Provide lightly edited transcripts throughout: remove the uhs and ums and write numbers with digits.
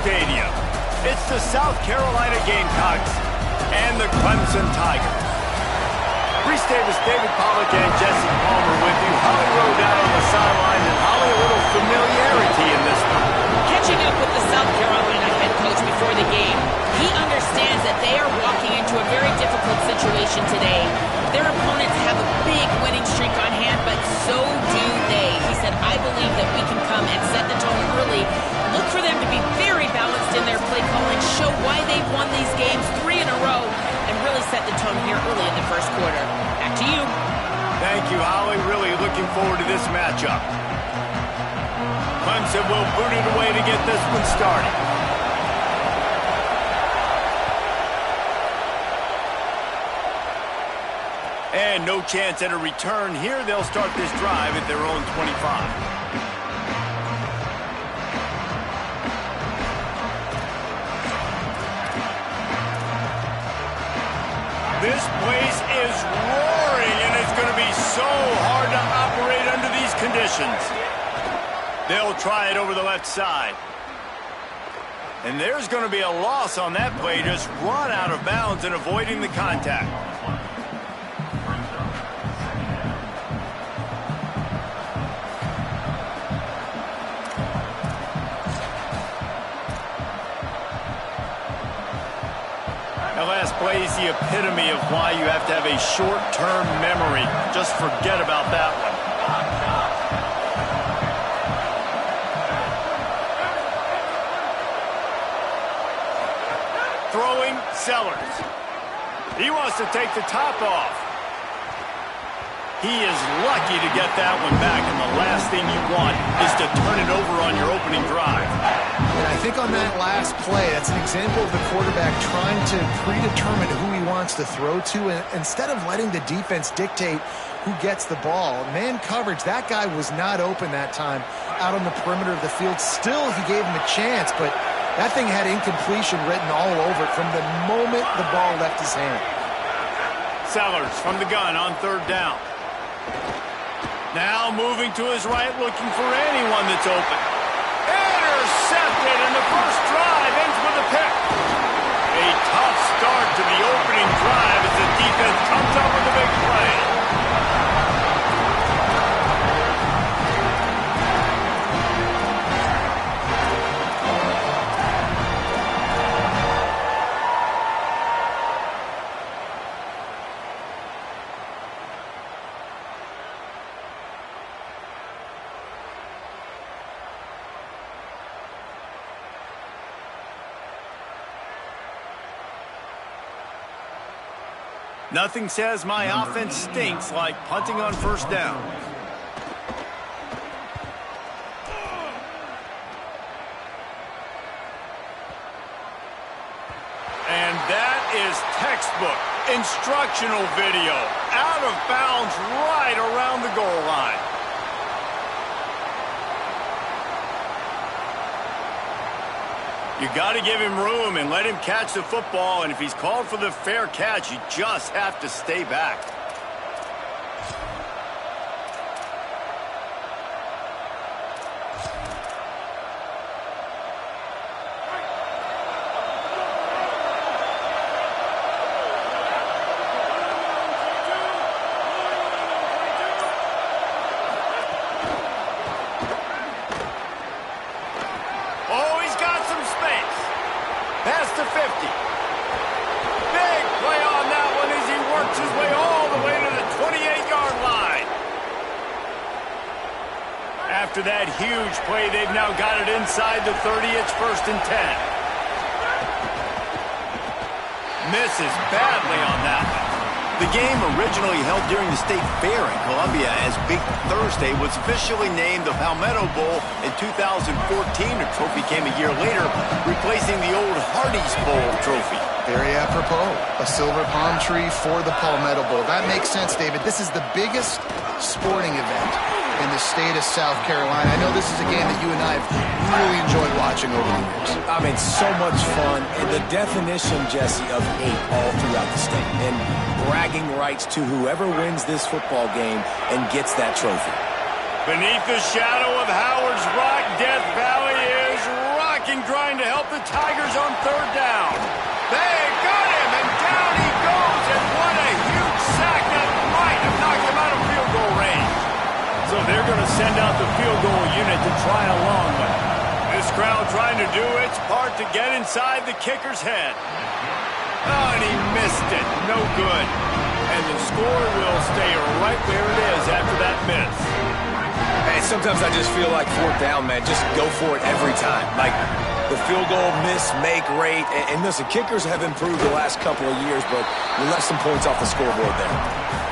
stadium. It's the South Carolina Gamecocks and the Clemson Tigers. Reese Davis, David Pollack, and Jesse Palmer with you. Holly Rowe down on the sideline, and Holly, a little familiarity in this one. Catching up with the South Carolina head coach before the game, he understands that they are walking into a very difficult situation today. Their opponents have a big winning streak on hand, but so do they. He said, I believe that we can come and set the tone early. Look for them to be very balanced in their play calling, show why they've won these games 3 in a row, and really set the tone here early in the first quarter. Back to you. Thank you, Holly. Really looking forward to this matchup. Clemson will boot it away to get this one started. And no chance at a return here. They'll start this drive at their own 25. This place is roaring, and it's going to be so hard to operate under these conditions. They'll try it over the left side. And there's going to be a loss on that play, just run out of bounds and avoiding the contact. That last play is the epitome of why you have to have a short-term memory. Just forget about that one. Throwing Sellers. He wants to take the top off. He is lucky to get that one back, and the last thing you want is to turn it over on your opening drive. And I think on that last play, that's an example of the quarterback trying to predetermine who he wants to throw to, and instead of letting the defense dictate who gets the ball. Man coverage, that guy was not open that time out on the perimeter of the field. Still, he gave him a chance, but that thing had incompletion written all over it from the moment the ball left his hand. Sellers from the gun on third down. Now moving to his right, looking for anyone that's open. Intercepted, and the first drive ends with a pick. A tough start to the opening drive as the defense comes up with a big play. Nothing says my offense stinks like punting on first down. And that is textbook instructional video. Out of bounds right around the goal line. You got to give him room and let him catch the football, and if he's called for the fair catch, you just have to stay back. Past the 50. Big play on that one as he works his way all the way to the 28-yard line. After that huge play, they've now got it inside the 30. It's 1st and 10. Misses badly on that one. The game, originally held during the State Fair in Columbia as Big Thursday, was officially named the Palmetto Bowl in 2014. The trophy came a year later, replacing the old Hardee's Bowl trophy. Very apropos. A silver palm tree for the Palmetto Bowl. That makes sense, David. This is the biggest sporting event in the state of South Carolina. I know this is a game that you and I have really enjoyed watching over the years. I mean, so much fun, and the definition, Jesse, of hate all throughout the state. And bragging rights to whoever wins this football game and gets that trophy. Beneath the shadow of Howard's Rock, Death Valley is rocking trying to help the Tigers on third down. They got him, and down he goes, and what a huge sack that might have knocked him out of field goal range. So they're going to send out the field goal unit to try a long one. This crowd trying to do its part to get inside the kicker's head. Oh, and he missed it. No good. And the score will stay right where it is after that miss. Hey, sometimes I just feel like fourth down, man. Just go for it every time. Like the field goal miss, make rate. And listen, kickers have improved the last couple of years, but we left some points off the scoreboard there.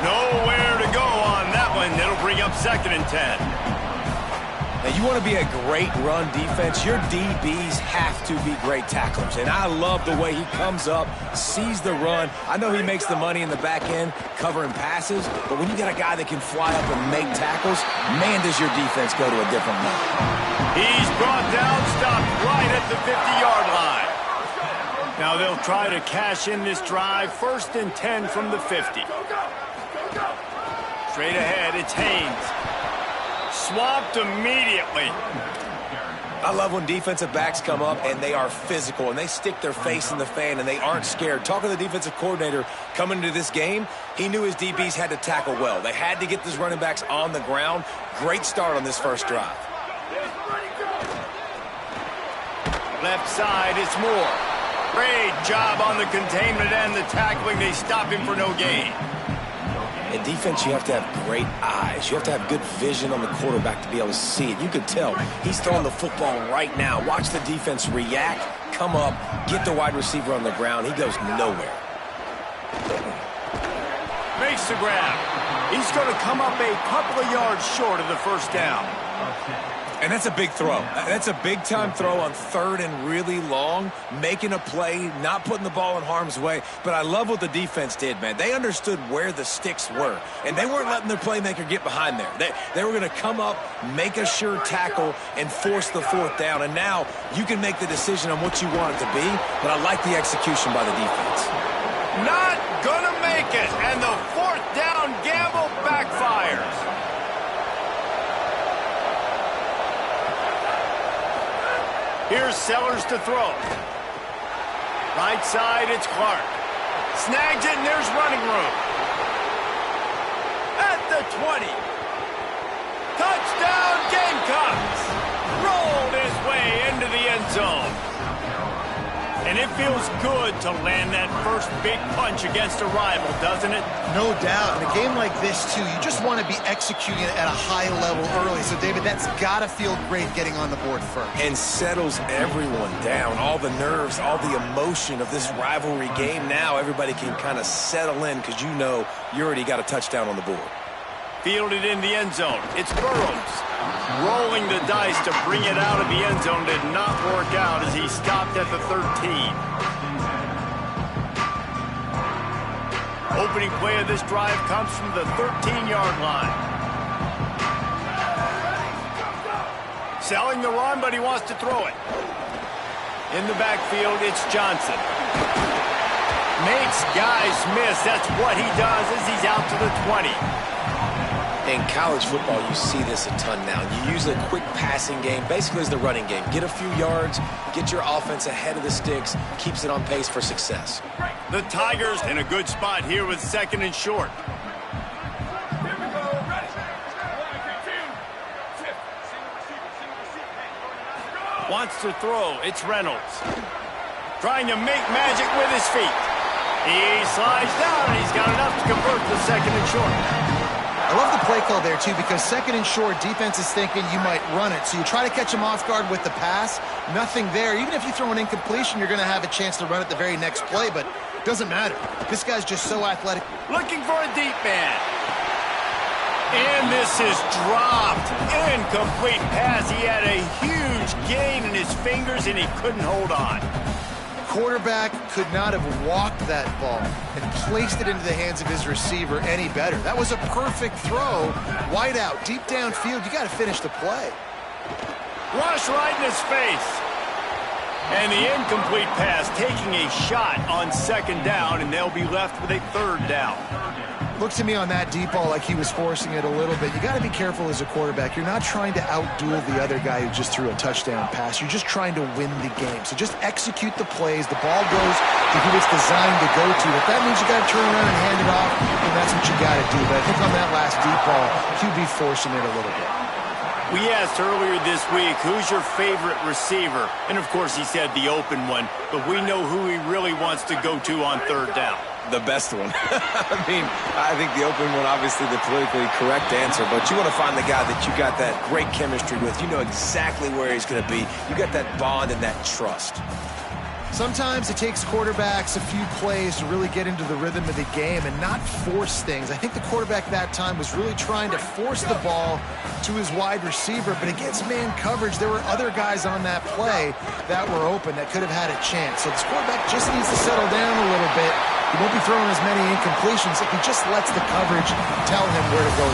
Nowhere to go on that one. It'll bring up 2nd and 10. Now, you want to be a great run defense, your DBs have to be great tacklers. And I love the way he comes up, sees the run. I know he makes the money in the back end covering passes, but when you got a guy that can fly up and make tackles, man, does your defense go to a different level. He's brought down, stopped right at the 50-yard line. Now they'll try to cash in this drive. 1st and 10 from the 50. Straight ahead, it's Haynes. Swamped immediately. I love when defensive backs come up and they are physical and they stick their face in the fan and they aren't scared. Talking to the defensive coordinator coming into this game, he knew his DBs had to tackle well. They had to get these running backs on the ground. Great start on this first drive. Left side, it's Moore. Great job on the containment and the tackling. They stop him for no gain. In defense, you have to have great eyes. You have to have good vision on the quarterback to be able to see it. You can tell he's throwing the football right now. Watch the defense react, come up, get the wide receiver on the ground. He goes nowhere. Makes the grab. He's going to come up a couple of yards short of the first down. And that's a big throw. That's a big-time throw on 3rd and really long, making a play, not putting the ball in harm's way. But I love what the defense did, man. They understood where the sticks were, and they weren't letting their playmaker get behind there. They were going to come up, make a sure tackle, and force the 4th down. And now you can make the decision on what you want it to be, but I like the execution by the defense. Not going to make it, and the 4th down gamble backfires. Here's Sellers to throw. Right side, it's Clark. Snags it, and there's running room. At the 20. Touchdown, Gamecocks. Rolled his way into the end zone. And it feels good to land that first big punch against a rival, doesn't it? No doubt. In a game like this, too, you just want to be executing it at a high level early. So, David, that's got to feel great getting on the board first. And settles everyone down. All the nerves, all the emotion of this rivalry game. Now everybody can kind of settle in because you know you already got a touchdown on the board. Fielded in the end zone. It's Burrows. Rolling the dice to bring it out of the end zone did not work out as he stopped at the 13. Opening play of this drive comes from the 13-yard line. Selling the run, but he wants to throw it. In the backfield, it's Johnson. Makes guys miss. That's what he does as he's out to the 20. In college football, you see this a ton now. You use a quick passing game, basically as the running game. Get a few yards, get your offense ahead of the sticks, keeps it on pace for success. The Tigers in a good spot here with 2nd and short. Wants to throw. It's Reynolds. Trying to make magic with his feet. He slides down, and he's got enough to convert to 2nd and short. I love the play call there, too, because 2nd and short, defense is thinking you might run it. So you try to catch him off guard with the pass. Nothing there. Even if you throw an incompletion, you're going to have a chance to run it the very next play, but it doesn't matter. This guy's just so athletic. Looking for a deep man. And this is dropped. Incomplete pass. He had a huge gain in his fingers, and he couldn't hold on. Quarterback could not have walked that ball and placed it into the hands of his receiver any better. That was a perfect throw. Wide out, deep downfield. You got to finish the play. Rush right in his face. And the incomplete pass taking a shot on 2nd down, and they'll be left with a 3rd down. Looked to me on that deep ball like he was forcing it a little bit. You got to be careful as a quarterback. You're not trying to outduel the other guy who just threw a touchdown pass. You're just trying to win the game. So just execute the plays. The ball goes to who it's designed to go to. If that means you got to turn around and hand it off, then that's what you got to do. But I think on that last deep ball, QB forcing it a little bit. We asked earlier this week, who's your favorite receiver? And, of course, he said the open one. But we know who he really wants to go to on third down. The best one. I mean, I think the open one, obviously the politically correct answer, but you want to find the guy that you got that great chemistry with. You know exactly where he's going to be. You got that bond and that trust. Sometimes it takes quarterbacks a few plays to really get into the rhythm of the game and not force things. I think the quarterback that time was really trying to force the ball to his wide receiver, but against man coverage, there were other guys on that play that were open that could have had a chance. So this quarterback just needs to settle down a little bit. He won't be throwing as many incompletions if he just lets the coverage tell him where to go.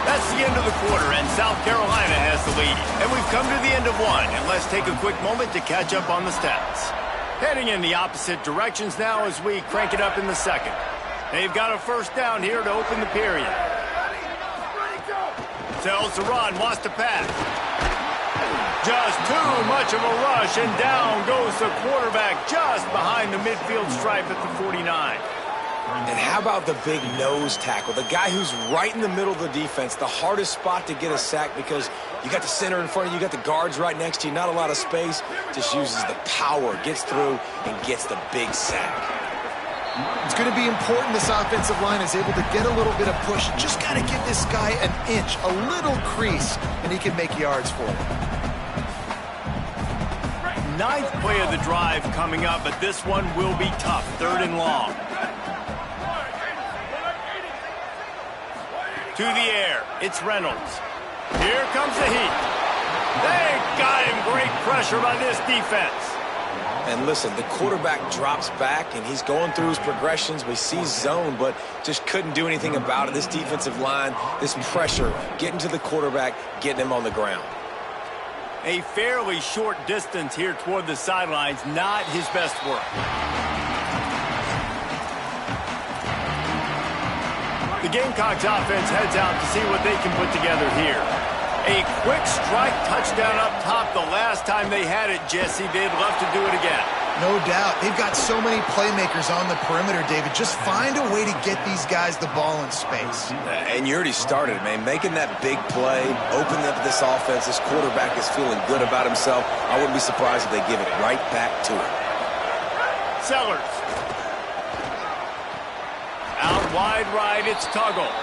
That's the end of the quarter, and South Carolina has the lead. And we've come to the end of one, and let's take a quick moment to catch up on the stats. Heading in the opposite directions now as we crank it up in the second. They've got a first down here to open the period. Tells to run, wants to pass. Just too much of a rush, and down goes the quarterback just behind the midfield stripe at the 49. And how about the big nose tackle? The guy who's right in the middle of the defense, the hardest spot to get a sack because you got the center in front of you, you got the guards right next to you, not a lot of space. Just uses the power, gets through, and gets the big sack. It's going to be important this offensive line is able to get a little bit of push. Just got to give this guy an inch, a little crease, and he can make yards for it. Ninth play of the drive coming up, but this one will be tough. Third and long. To the air, it's Reynolds. Here comes the heat. They got him. Great pressure by this defense. And listen, the quarterback drops back, and he's going through his progressions. We see zone, but just couldn't do anything about it. This defensive line, this pressure, getting to the quarterback, getting him on the ground. A fairly short distance here toward the sidelines, not his best work. The Gamecocks offense heads out to see what they can put together here. A quick strike touchdown up top the last time they had it, Jesse. They'd love to do it again. No doubt. They've got so many playmakers on the perimeter, David. Just find a way to get these guys the ball in space. And you already started, man. Making that big play, opening up this offense. This quarterback is feeling good about himself. I wouldn't be surprised if they give it right back to him. Sellers. Out wide right, it's Tuggle.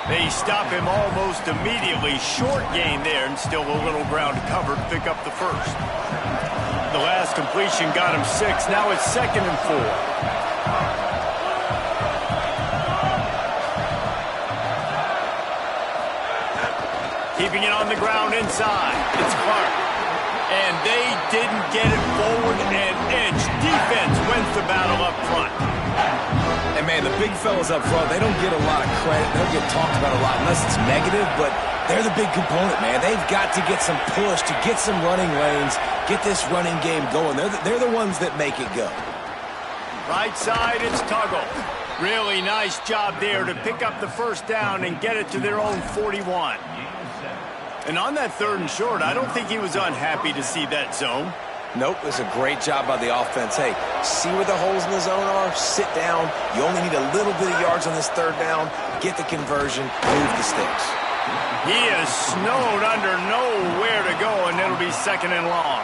They stop him almost immediately. Short gain there, and still a little ground covered. Pick up the first. The last completion got him 6. Now it's 2nd and 4. Keeping it on the ground inside. It's Clark. And they didn't get it forward an inch. Defense wins the battle up front. And, man, the big fellas up front, they don't get a lot of credit. They don't get talked about a lot unless it's negative, but they're the big component, man. They've got to get some push, to get some running lanes, get this running game going. They're the ones that make it go. Right side, it's Tuggle. Really nice job there to pick up the first down and get it to their own 41. And on that 3rd and short, I don't think he was unhappy to see that zone. Nope, it was a great job by the offense. Hey, see where the holes in the zone are? Sit down. You only need a little bit of yards on this 3rd down. Get the conversion, move the sticks. He is snowed under, nowhere to go, and it'll be 2nd and long.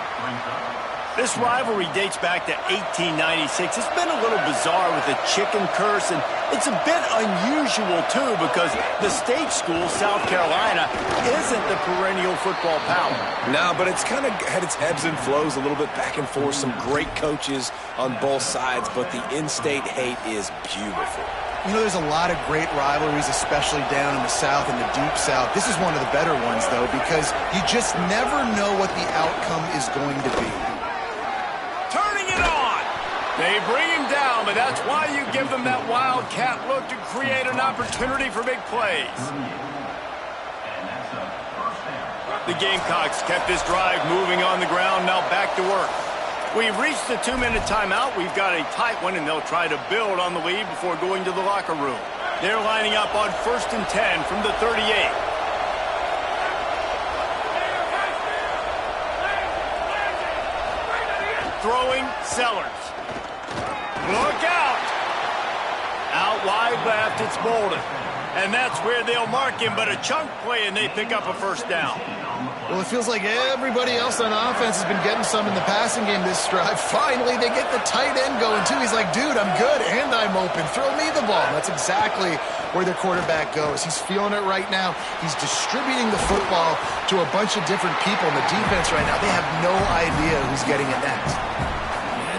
This rivalry dates back to 1896. It's been a little bizarre with the chicken curse, and it's a bit unusual, too, because the state school, South Carolina, isn't the perennial football power. No, but it's kind of had its ebbs and flows a little bit back and forth. Some great coaches on both sides, but the in-state hate is beautiful. You know, there's a lot of great rivalries, especially down in the South and the Deep South. This is one of the better ones, though, because you just never know what the outcome is going to be. They bring him down, but that's why you give them that wildcat look to create an opportunity for big plays. The Gamecocks kept this drive moving on the ground, now back to work. We've reached the 2-minute timeout. We've got a tight one, and they'll try to build on the lead before going to the locker room. They're lining up on 1st and 10 from the 38. Throwing, Sellers. Look out! Out wide left, it's Bolden. And that's where they'll mark him, but a chunk play, and they pick up a first down. Well, it feels like everybody else on offense has been getting some in the passing game this drive. Finally, they get the tight end going, too. He's like, dude, I'm good, and I'm open. Throw me the ball. That's exactly where their quarterback goes. He's feeling it right now. He's distributing the football to a bunch of different people in the defense right now. They have no idea who's getting it next.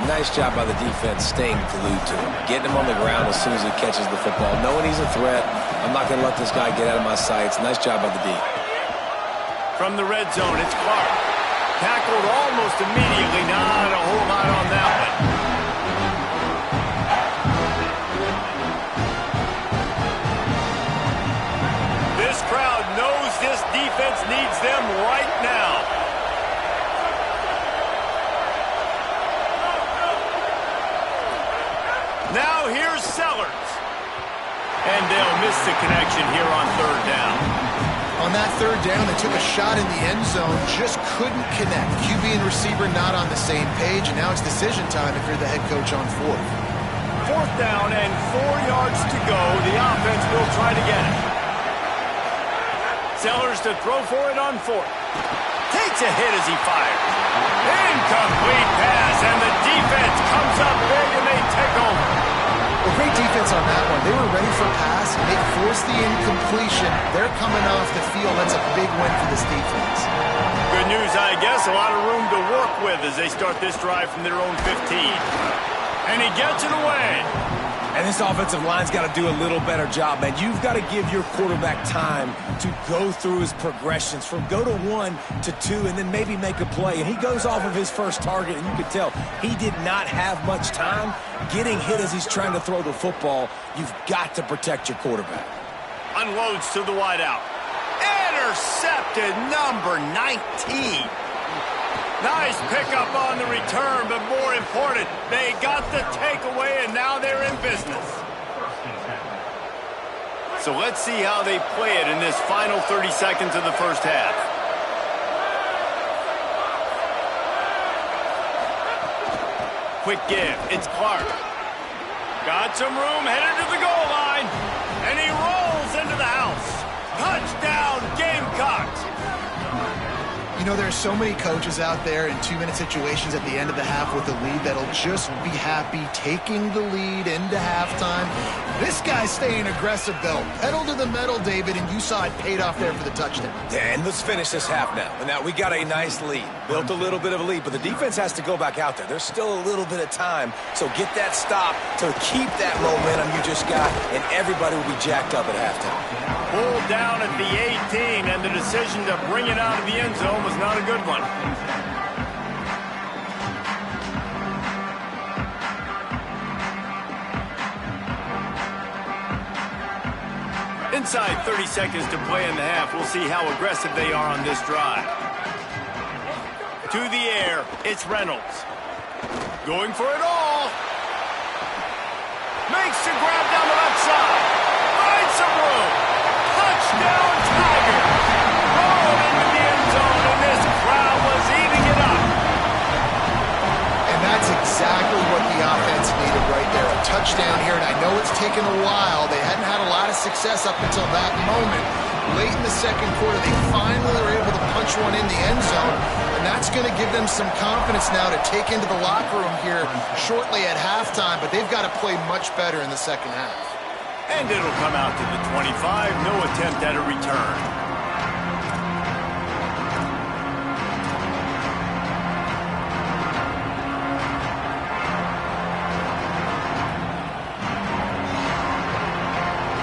Nice job by the defense staying glued to him, getting him on the ground as soon as he catches the football, knowing he's a threat. I'm not going to let this guy get out of my sights. Nice job by the D. From the red zone, it's Clark. Tackled almost immediately. Not a whole lot on that one. This crowd knows this defense needs them right now. Now here's Sellers. And they'll miss the connection here on 3rd down. On that 3rd down, they took a shot in the end zone, just couldn't connect. QB and receiver not on the same page, and now it's decision time if you're the head coach on 4th. 4th down and 4 yards to go. The offense will try to get it. Sellers to throw for it on 4th. Takes a hit as he fires. Incomplete pass, and the defense comes up big and they take over. Well, great defense on that one. They were ready for pass. They forced the incompletion. They're coming off the field. That's a big win for this defense. Good news, I guess. A lot of room to work with as they start this drive from their own 15. And he gets it away. And this offensive line's got to do a little better job, man. You've got to give your quarterback time to go through his progressions from go to 1 to 2 and then maybe make a play. And he goes off of his first target, and you can tell he did not have much time getting hit as he's trying to throw the football. You've got to protect your quarterback. Unloads to the wideout. Intercepted, number 19. Nice pickup on the return, but more important, they got the takeaway, and now they're in business. So let's see how they play it in this final 30 seconds of the first half. Quick give, it's Clark. Got some room, headed to the goal line, and he rolls into the house. Touchdown, Gamecocks. You know, there's so many coaches out there in 2-minute situations at the end of the half with a lead that'll just be happy taking the lead into halftime. This guy's staying aggressive, though. Pedal to the metal, David, and you saw it paid off there for the touchdown. And let's finish this half now. And now we got a nice lead. Built a little bit of a lead, but the defense has to go back out there. There's still a little bit of time, so get that stop to keep that momentum you just got, and everybody will be jacked up at halftime. Pulled down at the 18, and the decision to bring it out of the end zone was not a good one. Inside 30 seconds to play in the half. We'll see how aggressive they are on this drive. To the air, it's Reynolds. Going for it all. Makes the grab down the left side. Finds some room. Touchdown, Tigers. Rolled into the end zone, and this crowd was eating it up. And that's exactly what the offense needed right there. A touchdown here, and I know it's taken a while. They hadn't had a lot of success up until that moment. Late in the second quarter, they finally were able to punch one in the end zone, and that's going to give them some confidence now to take into the locker room here shortly at halftime, but they've got to play much better in the second half. And it'll come out to the 25. No attempt at a return.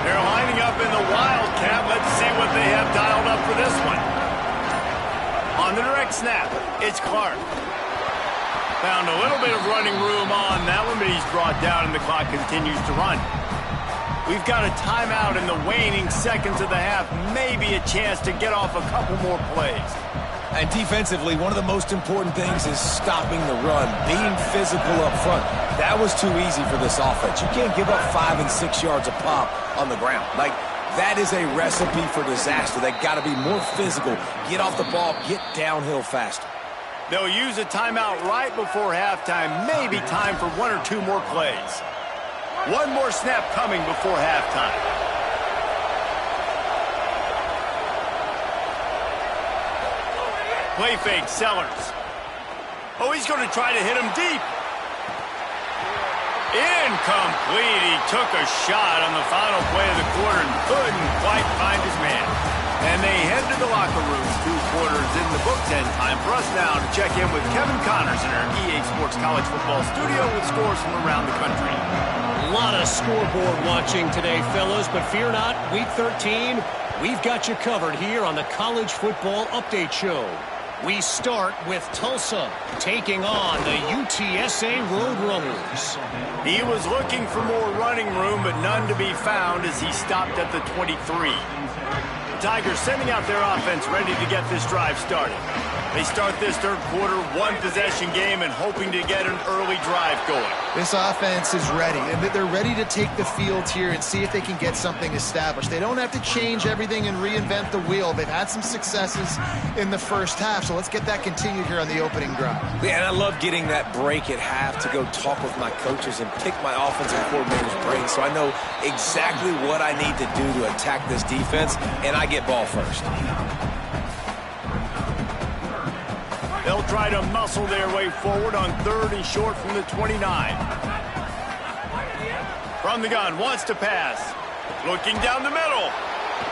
They're lining up in the Wildcat. Let's see what they have dialed up for this one. On the direct snap, it's Clark. Found a little bit of running room on that one, but he's brought down and the clock continues to run. We've got a timeout in the waning seconds of the half. Maybe a chance to get off a couple more plays. And defensively, one of the most important things is stopping the run, being physical up front. That was too easy for this offense. You can't give up 5 and 6 yards a pop on the ground. Like, that is a recipe for disaster. They got to be more physical, get off the ball, get downhill faster. They'll use a timeout right before halftime, maybe time for 1 or 2 more plays. One more snap coming before halftime. Play fake, Sellers. Oh, he's going to try to hit him deep. Incomplete. He took a shot on the final play of the quarter and couldn't quite find his man. And they head to the locker room. 2 quarters in the books, and time for us now to check in with Kevin Connors in our EA Sports College Football Studio with scores from around the country. A lot of scoreboard watching today, fellas, but fear not, Week 13, we've got you covered here on the College Football Update Show. We start with Tulsa taking on the UTSA Roadrunners. He was looking for more running room, but none to be found as he stopped at the 23. The Tigers sending out their offense ready to get this drive started. They start this third quarter, 1-possession game, and hoping to get an early drive going. This offense is ready, and they're ready to take the field here and see if they can get something established. They don't have to change everything and reinvent the wheel. They've had some successes in the first half, so let's get that continued here on the opening drive. Yeah, and I love getting that break at half to go talk with my coaches and pick my offensive coordinator's brain so I know exactly what I need to do to attack this defense, and I get ball first. They'll try to muscle their way forward on 3rd and short from the 29. From the gun, wants to pass. Looking down the middle.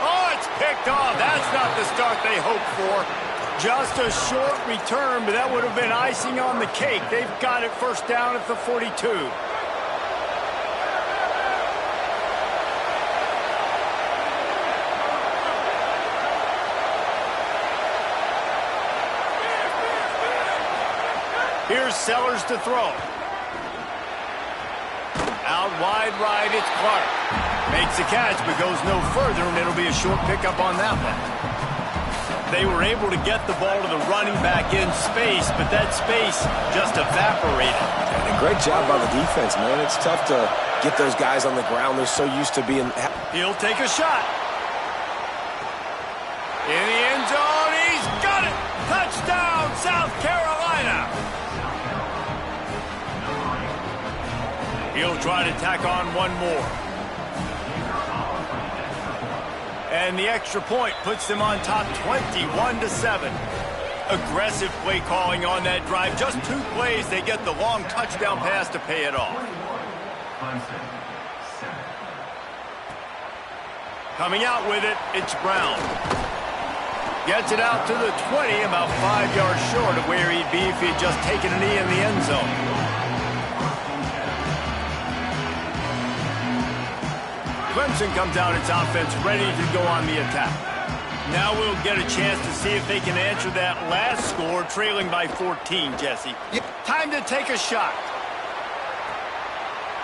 Oh, it's picked off. That's not the start they hoped for. Just a short return, but that would have been icing on the cake. They've got it first down at the 42. Here's Sellers to throw. Out wide right, it's Clark. Makes a catch, but goes no further, and it'll be a short pickup on that one. They were able to get the ball to the running back in space, but that space just evaporated. And a great job by the defense, man. It's tough to get those guys on the ground. They're so used to being... He'll take a shot. In the end zone, he's got it! Touchdown, South Carolina! He'll try to tack on one more. And the extra point puts them on top 21-7. Aggressive play calling on that drive. Just 2 plays, they get the long touchdown pass to pay it off. Coming out with it, it's Brown. Gets it out to the 20, about 5 yards short of where he'd be if he'd just taken a knee in the end zone. Clemson comes out its offense ready to go on the attack. Now we'll get a chance to see if they can answer that last score, trailing by 14, Jesse. Time to take a shot.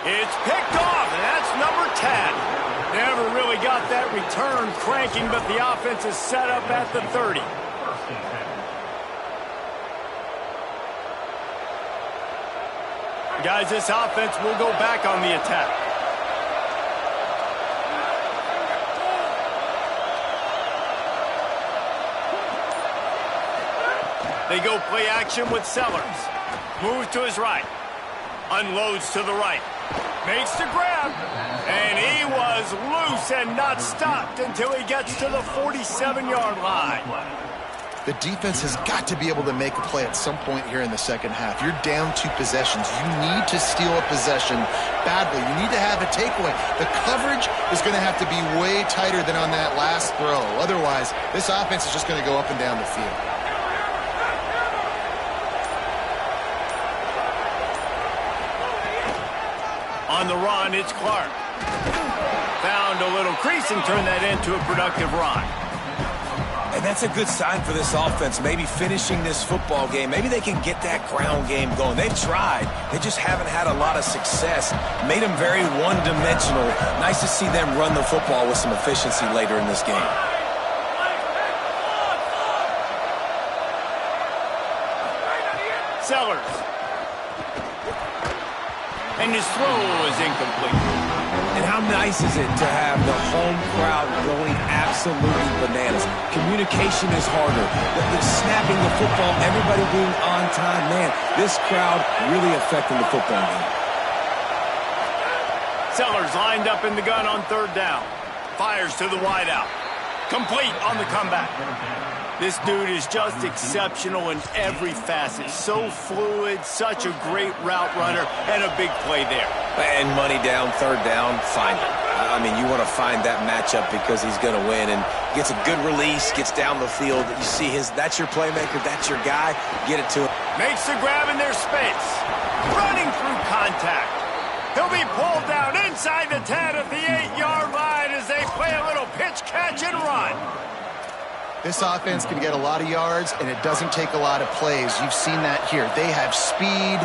It's picked off, and that's number 10. Never really got that return cranking, but the offense is set up at the 30. Guys, this offense will go back on the attack. They go play action with Sellers. Moves to his right. Unloads to the right. Makes the grab. And he was loose and not stopped until he gets to the 47-yard line. The defense has got to be able to make a play at some point here in the second half. You're down 2 possessions. You need to steal a possession badly. You need to have a takeaway. The coverage is going to have to be way tighter than on that last throw. Otherwise, this offense is just going to go up and down the field. On the run, it's Clark. Found a little crease and turned that into a productive run. And that's a good sign for this offense, maybe finishing this football game. Maybe they can get that ground game going. They've tried. They just haven't had a lot of success. Made them very one-dimensional. Nice to see them run the football with some efficiency later in this game. Sellers. and his throw is incomplete. And how nice is it to have the home crowd going absolutely bananas? Communication is harder. The snapping the football, everybody being on time. Man, this crowd really affecting the football game. Sellers lined up in the gun on third down. Fires to the wideout. Complete on the comeback. This dude is just exceptional in every facet. So fluid, such a great route runner, and a big play there. And money down, third down, find it. I mean, you want to find that matchup because he's going to win. And gets a good release, gets down the field. You see that's your playmaker, that's your guy. Get it to him. Makes the grab in their space. Running through contact. He'll be pulled down inside the 10 at the 8-yard line as they play a little pitch, catch, and run. This offense can get a lot of yards, and it doesn't take a lot of plays. You've seen that here. They have speed,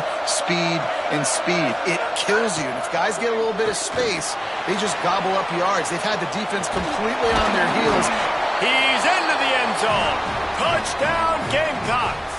and speed. It kills you. And if guys get a little bit of space, they just gobble up yards. They've had the defense completely on their heels. He's into the end zone. Touchdown, Gamecocks.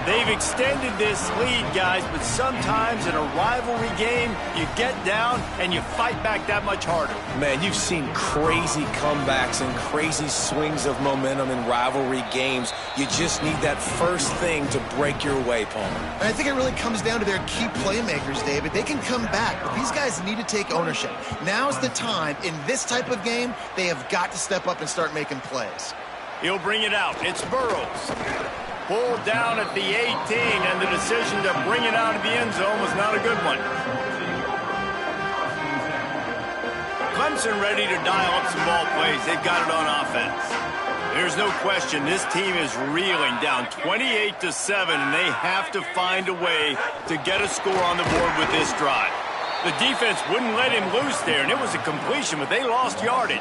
They've extended this lead, guys, but sometimes in a rivalry game, you get down and you fight back that much harder. Man, you've seen crazy comebacks and crazy swings of momentum in rivalry games. You just need that first thing to break your way, Paul. And I think it really comes down to their key playmakers, David. They can come back, but these guys need to take ownership. Now's the time. In this type of game, they have got to step up and start making plays. He'll bring it out. It's Burrows. Pulled down at the 18, and the decision to bring it out of the end zone was not a good one. Clemson ready to dial up some ball plays. They've got it on offense. There's no question this team is reeling down 28-7, and they have to find a way to get a score on the board with this drive. The defense wouldn't let him loose there, and it was a completion, but they lost yardage.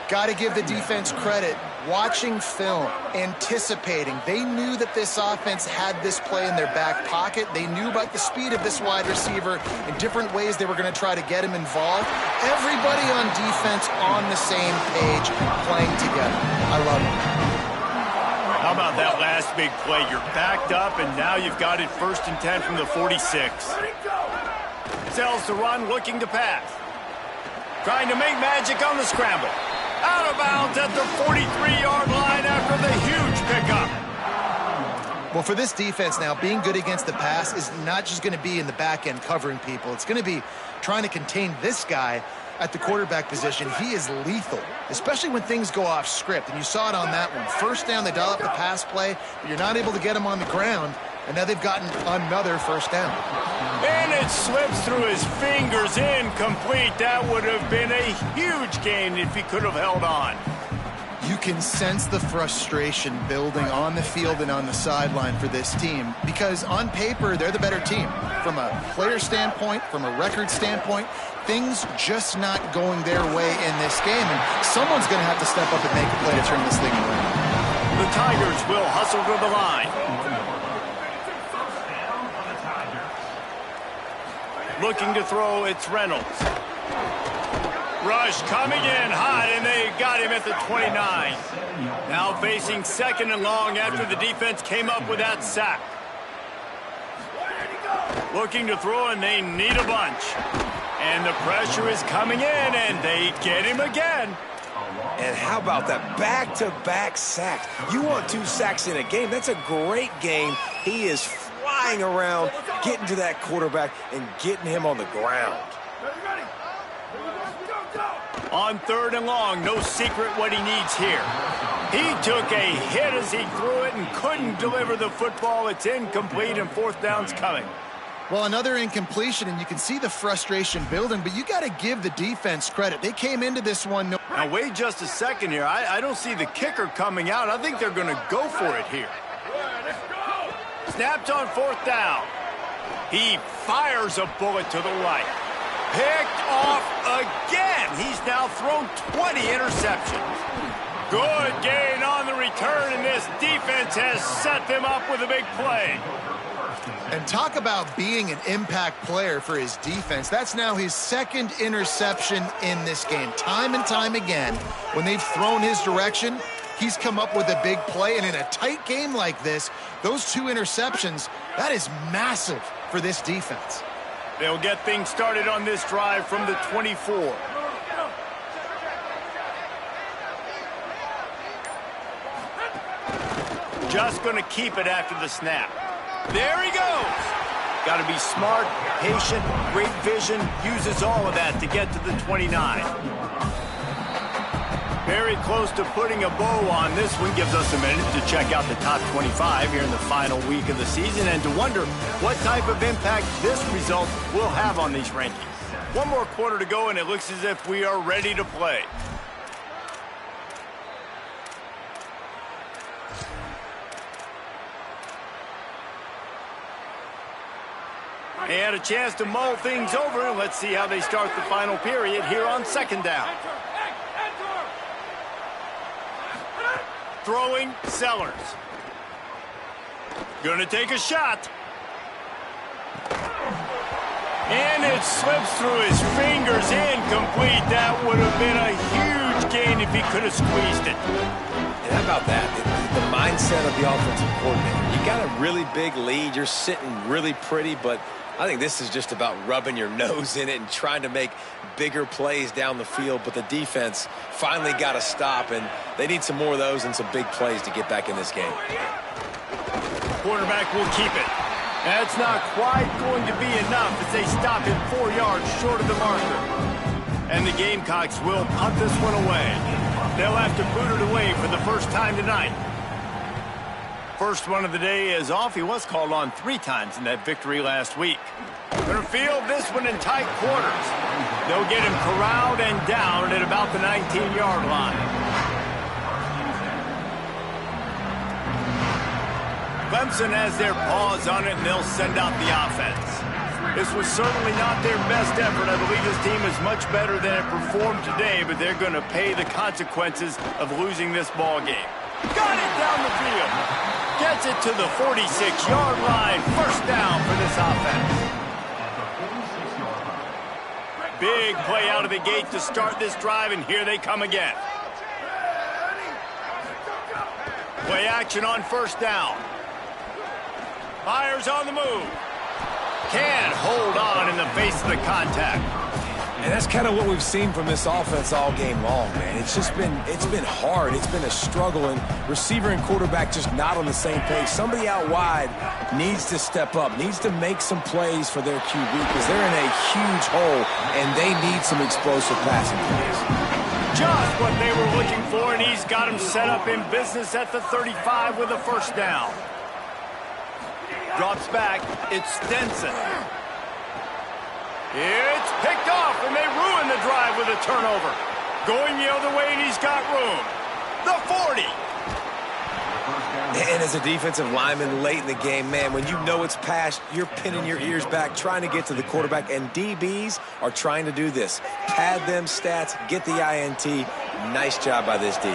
Got to give the defense credit. Watching film, anticipating. They knew that this offense had this play in their back pocket. They knew about the speed of this wide receiver in different ways they were going to try to get him involved. Everybody on defense on the same page, playing together. I love it. How about that last big play? You're backed up, and now you've got it 1st and 10 from the 46. Sells to run, looking to pass. Trying to make magic on the scramble. Out of bounds at the 43-yard line after the huge pickup. Well, for this defense now, being good against the pass is not just going to be in the back end covering people. It's going to be trying to contain this guy at the quarterback position. He is lethal, especially when things go off script. And you saw it on that one. First down, they dial up the pass play, but you're not able to get him on the ground. And now they've gotten another first down. And it slips through his fingers, incomplete. That would have been a huge gain if he could have held on. You can sense the frustration building on the field and on the sideline for this team because on paper, they're the better team. From a player standpoint, from a record standpoint, things just not going their way in this game. And someone's going to have to step up and make a play to turn this thing around. The Tigers will hustle to the line. Looking to throw, it's Reynolds. Rush coming in hot, and they got him at the 29. Now facing 2nd and long after the defense came up with that sack. Looking to throw, and they need a bunch. And the pressure is coming in, and they get him again. And how about that back-to-back sacks? You want 2 sacks in a game. That's a great game. He is flying around, getting to that quarterback and getting him on the ground. On 3rd and long, no secret what he needs here. He took a hit as he threw it and couldn't deliver the football. It's incomplete, and 4th down's coming. Well, another incompletion, and you can see the frustration building, but you got to give the defense credit. They came into this one. Now, wait just a second here. I don't see the kicker coming out. I think they're going to go for it here. Snapped on 4th down. He fires a bullet to the right. Picked off again. He's now thrown 20 interceptions. Good gain on the return, and this defense has set them up with a big play. And talk about being an impact player for his defense. That's now his 2nd interception in this game. Time and time again, when they've thrown his direction, he's come up with a big play. And in a tight game like this, those 2 interceptions, that is massive for this defense. They'll get things started on this drive from the 24. Just going to keep it after the snap. There he goes. Got to be smart, patient, great vision, uses all of that to get to the 29. Very close to putting a bow on this one. Gives us a minute to check out the top 25 here in the final week of the season and to wonder what type of impact this result will have on these rankings. One more quarter to go, and it looks as if we are ready to play. They had a chance to mull things over. Let's see how they start the final period here on second down. Throwing Sellers. Gonna take a shot. And it slips through his fingers, incomplete. That would have been a huge gain if he could have squeezed it. And how about that? The mindset of the offensive coordinator. You got a really big lead. You're sitting really pretty, but I think this is just about rubbing your nose in it and trying to make bigger plays down the field. But the defense finally got a stop, and they need some more of those and some big plays to get back in this game. Quarterback will keep it. That's not quite going to be enough as they stop him 4 yards short of the marker. And the Gamecocks will punt this one away. They'll have to boot it away for the first time tonight. First one of the day is off. He was called on 3 times in that victory last week. Going to field this one in tight quarters. They'll get him corralled and down at about the 19-yard line. Clemson has their paws on it, and they'll send out the offense. This was certainly not their best effort. I believe this team is much better than it performed today, but they're going to pay the consequences of losing this ball game. Got it down the field. Gets it to the 46-yard line. First down for this offense. Big play out of the gate to start this drive, and here they come again. Play action on first down. Fires on the move. Can't hold on in the face of the contact. And that's kind of what we've seen from this offense all game long, man. It's been hard. It's been a struggle, and receiver and quarterback just not on the same page. Somebody out wide needs to step up, needs to make some plays for their QB because they're in a huge hole, and they need some explosive passing plays. Just what they were looking for, and he's got him set up in business at the 35 with a first down. Drops back. It's Stenson. It's picked off, and they ruin the drive with a turnover. Going the other way, and he's got room. The 40. And as a defensive lineman late in the game, man, when you know it's past, you're pinning your ears back, trying to get to the quarterback, and DBs are trying to do this. Pad them stats, get the INT. Nice job by this D.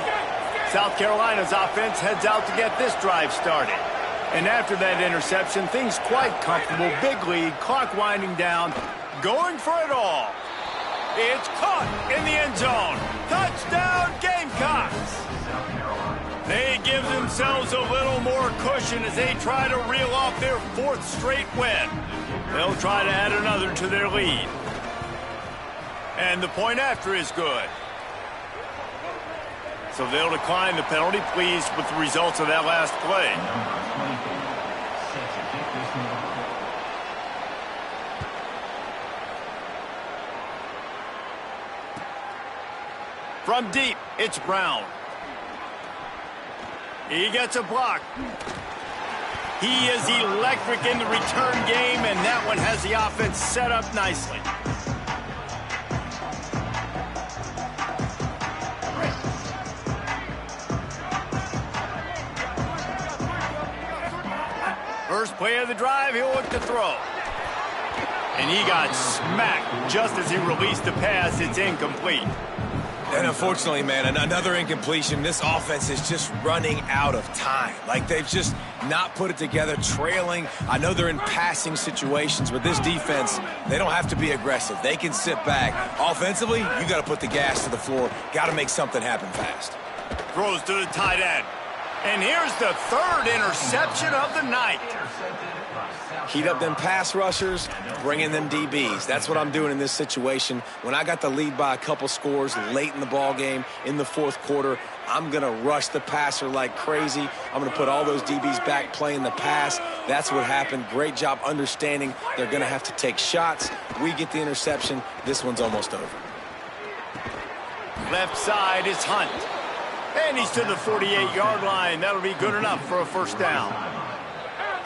South Carolina's offense heads out to get this drive started. And after that interception, things quite comfortable. Big lead, clock winding down, going for it all. It's caught in the end zone. Touchdown, Gamecocks. They give themselves a little more cushion as they try to reel off their 4th straight win. They'll try to add another to their lead. And the point after is good. So they'll decline the penalty, pleased with the results of that last play. From deep, it's Brown. He gets a block. He is electric in the return game, and that one has the offense set up nicely. First play of the drive, he'll look to throw. And he got smacked just as he released the pass. It's incomplete. And unfortunately, man, another incompletion. This offense is just running out of time. Like, they've just not put it together, trailing. I know they're in passing situations, but this defense, they don't have to be aggressive. They can sit back. Offensively, you got to put the gas to the floor. Got to make something happen fast. Throws to the tight end. And here's the third interception of the night. Heat up them pass rushers, bring in them DBs. That's what I'm doing in this situation. When I got the lead by a couple scores late in the ball game, in the fourth quarter, I'm going to rush the passer like crazy. I'm going to put all those DBs back playing the pass. That's what happened. Great job understanding they're going to have to take shots. We get the interception. This one's almost over. Left side is Hunt. And he's to the 48-yard line. That'll be good enough for a first down.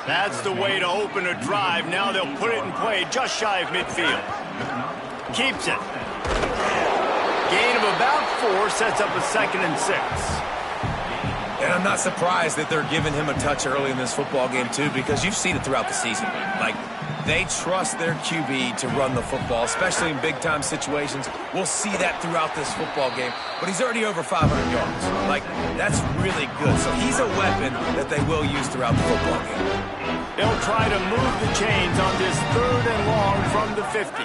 That's the way to open a drive. Now they'll put it in play just shy of midfield. Keeps it. Gain of about 4 sets up a 2nd and 6. And I'm not surprised that they're giving him a touch early in this football game, too, because you've seen it throughout the season. Like, they trust their QB to run the football, especially in big-time situations. We'll see that throughout this football game. But he's already over 500 yards. Like, that's really good. So he's a weapon that they will use throughout the football game. They'll try to move the chains on this 3rd and long from the 50.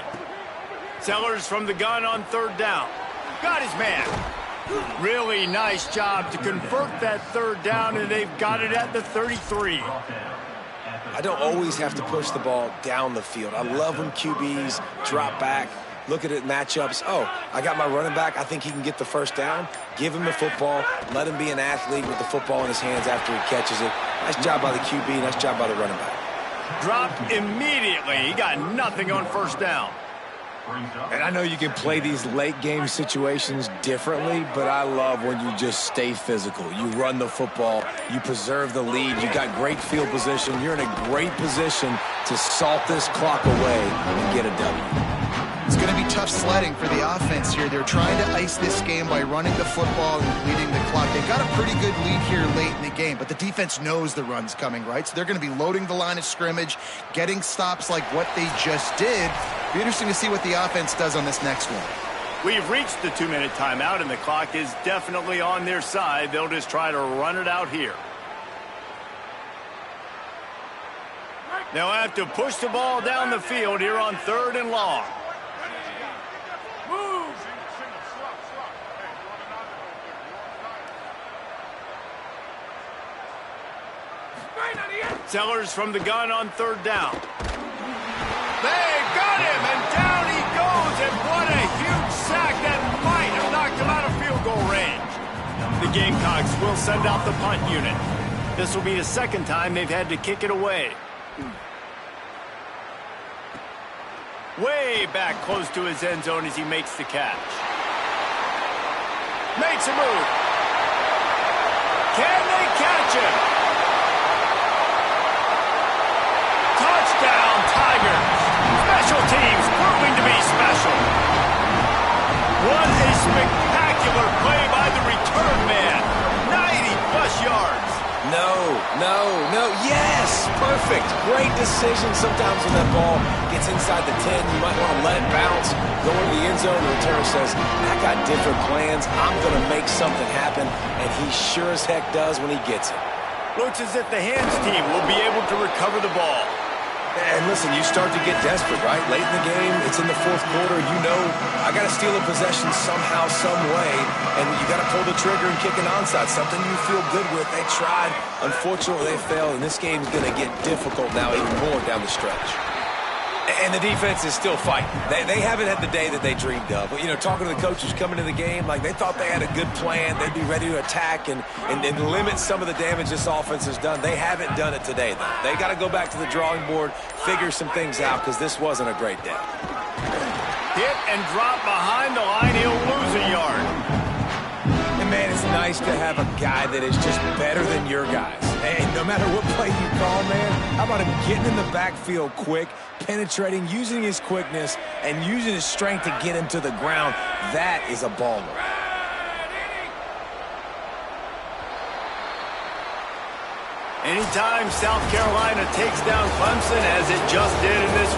Sellers from the gun on 3rd down. Got his man. Really nice job to convert that 3rd down, and they've got it at the 33. I don't always have to push the ball down the field. I love when QBs drop back, look at it matchups. Oh, I got my running back. I think he can get the first down. Give him the football. Let him be an athlete with the football in his hands after he catches it. Nice job by the QB. Nice job by the running back. Dropped immediately. He got nothing on 1st down. And I know you can play these late game situations differently, but I love when you just stay physical. You run the football, you preserve the lead, you got great field position, you're in a great position to salt this clock away and get a W. It's going to be tough sledding for the offense here. They're trying to ice this game by running the football and bleeding the clock. They've got a pretty good lead here late in the game, but the defense knows the run's coming, right? So they're going to be loading the line of scrimmage, getting stops like what they just did. Be interesting to see what the offense does on this next one. We've reached the 2-minute timeout, and the clock is definitely on their side. They'll just try to run it out here. They'll have to push the ball down the field here on 3rd and long. Sellers from the gun on 3rd down. They got him, and down he goes, and what a huge sack that might have knocked him out of field goal range. The Gamecocks will send out the punt unit. This will be the 2nd time they've had to kick it away. Way back close to his end zone as he makes the catch. Makes a move. Can they catch him? Touchdown, Tigers. Special teams proving to be special. What a spectacular play by the return man. 90-plus yards. No. Yes, perfect. Great decision. Sometimes when that ball gets inside the 10, you might want to let it bounce, go into the end zone. The returner says, I got different plans. I'm going to make something happen, and he sure as heck does when he gets it. Looks as if the hands team will be able to recover the ball. And listen, you start to get desperate, right? Late in the game, it's in the fourth quarter. You know, I got to steal a possession somehow, some way, and you got to pull the trigger and kick an onside, something you feel good with. They tried. Unfortunately, they failed, and this game's going to get difficult now even more down the stretch. And the defense is still fighting. They haven't had the day that they dreamed of. But, you know, talking to the coaches coming to the game, like they thought they had a good plan. They'd be ready to attack and limit some of the damage this offense has done. They haven't done it today, though. They got to go back to the drawing board, figure some things out, because this wasn't a great day. Hit and drop behind the line. He'll lose a yard. And, man, it's nice to have a guy that is just better than your guys. Hey, no matter what play you call, man, how about him getting in the backfield quick, penetrating, using his quickness, and using his strength to get him to the ground? That is a baller. Anytime South Carolina takes down Clemson, as it just did in this